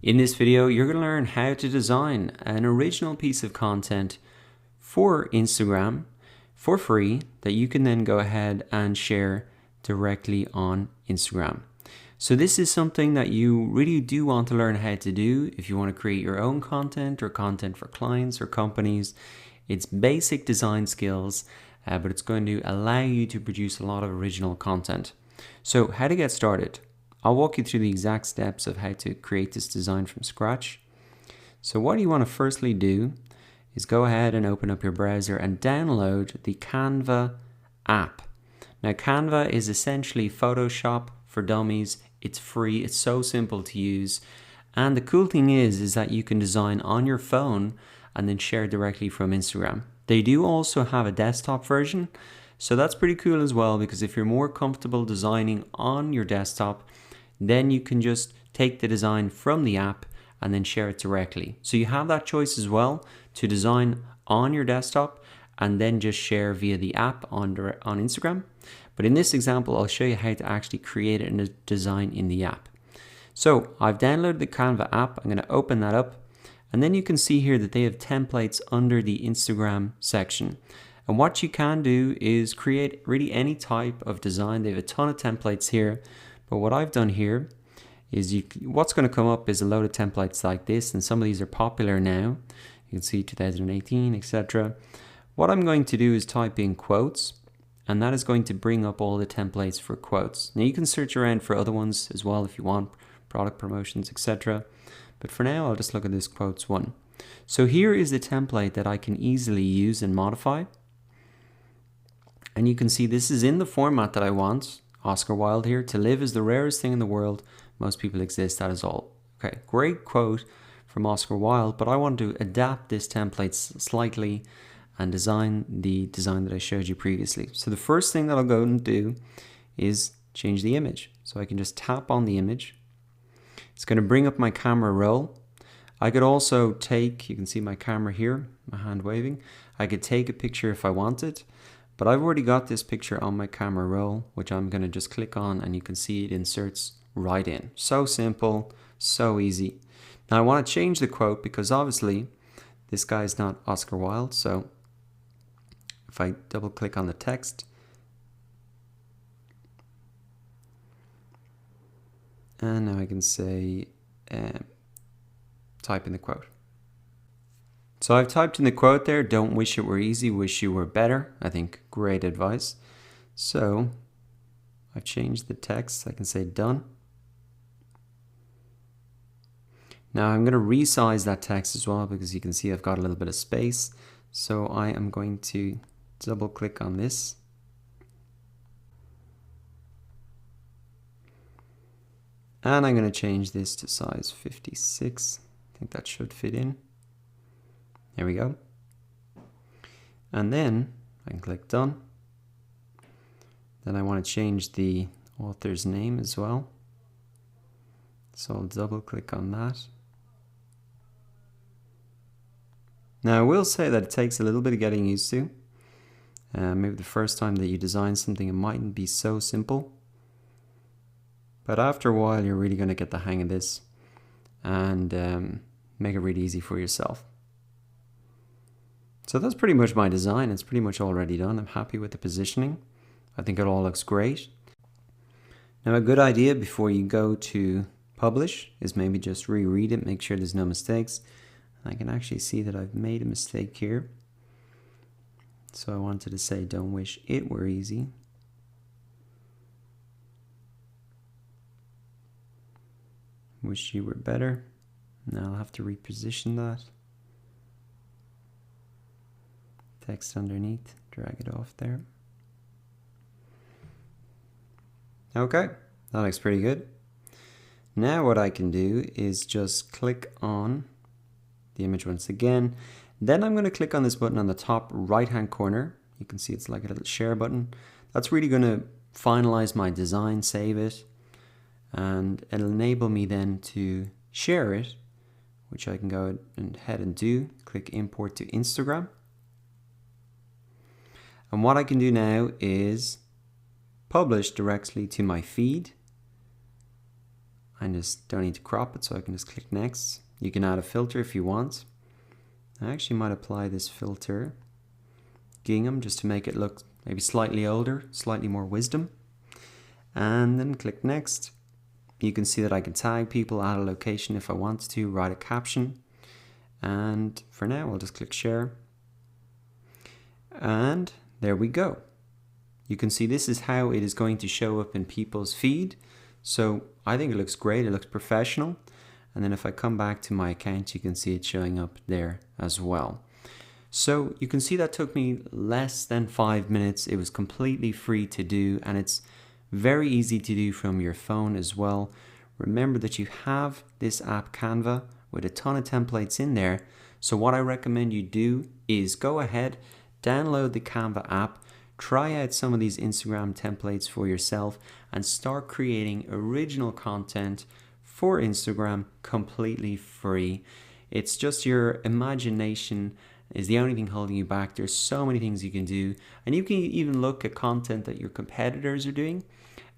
In this video, you're going to learn how to design an original piece of content for Instagram for free that you can then go ahead and share directly on Instagram. So this is something that you really do want to learn how to do if you want to create your own content or content for clients or companies. It's basic design skills, but it's going to allow you to produce a lot of original content. So how to get started? I'll walk you through the exact steps of how to create this design from scratch. So what you want to firstly do is go ahead and open up your browser and download the Canva app. Now Canva is essentially Photoshop for dummies. It's free, it's so simple to use. And the cool thing is that you can design on your phone and then share directly from Instagram. They do also have a desktop version, so that's pretty cool as well, because if you're more comfortable designing on your desktop, then you can just take the design from the app and then share it directly. So you have that choice as well to design on your desktop and then just share via the app on Instagram. But in this example, I'll show you how to actually create it in a design in the app. So I've downloaded the Canva app. I'm going to open that up. And then you can see here that they have templates under the Instagram section. And what you can do is create really any type of design. They have a ton of templates here. But what I've done here is what's going to come up is a load of templates like this. And some of these are popular now. You can see 2018, etc. What I'm going to do is type in quotes. And that is going to bring up all the templates for quotes. Now you can search around for other ones as well if you want, product promotions, etc. But for now, I'll just look at this quotes one. So here is the template that I can easily use and modify. And you can see this is in the format that I want. Oscar Wilde here, to live is the rarest thing in the world. Most people exist, that is all. Okay, great quote from Oscar Wilde, but I want to adapt this template slightly and design the design that I showed you previously. So the first thing that I'll go and do is change the image. So I can just tap on the image. It's going to bring up my camera roll. I could also take, you can see my camera here, my hand waving. I could take a picture if I wanted, but I've already got this picture on my camera roll, which I'm going to just click on and you can see it inserts right in. So simple, so easy. Now I want to change the quote because obviously this guy is not Oscar Wilde. So if I double click on the text, and now I can say, type in the quote. So I've typed in the quote there, don't wish it were easy, wish you were better. I think great advice. So I've changed the text, I can say done. Now I'm going to resize that text as well because you can see I've got a little bit of space. So I am going to double click on this. And I'm going to change this to size 56. I think that should fit in. There we go. And then I can click done. Then I want to change the author's name as well. So I'll double click on that. Now I will say that it takes a little bit of getting used to. Maybe the first time that you design something, it mightn't be so simple. But after a while, you're really going to get the hang of this and make it really easy for yourself. So that's pretty much my design. It's pretty much already done. I'm happy with the positioning. I think it all looks great. Now a good idea before you go to publish is maybe just reread it, make sure there's no mistakes. I can actually see that I've made a mistake here. So I wanted to say don't wish it were easy. Wish you were better. Now I'll have to reposition that. Text underneath, drag it off there. Okay, that looks pretty good. Now what I can do is just click on the image once again. Then I'm going to click on this button on the top right hand corner. You can see it's like a little share button. That's really going to finalize my design, save it. And it'll enable me then to share it, which I can go ahead and do. Click import to Instagram. And what I can do now is publish directly to my feed. I just don't need to crop it, so I can just click next. You can add a filter if you want. I actually might apply this filter, gingham, just to make it look maybe slightly older, slightly more wisdom. And then click next. You can see that I can tag people, add a location if I want to, write a caption. And for now, I'll just click share. And there we go. You can see this is how it is going to show up in people's feed. So I think it looks great. It looks professional. And then if I come back to my account, you can see it showing up there as well. So you can see that took me less than 5 minutes. It was completely free to do, and it's very easy to do from your phone as well. Remember that you have this app Canva with a ton of templates in there. So what I recommend you do is go ahead, download the Canva app, try out some of these Instagram templates for yourself, and start creating original content for Instagram completely free. It's just your imagination is the only thing holding you back. There's so many things you can do, and you can even look at content that your competitors are doing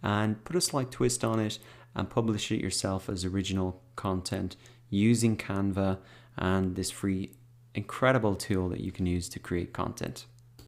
and put a slight twist on it and publish it yourself as original content using Canva and this free incredible tool that you can use to create content.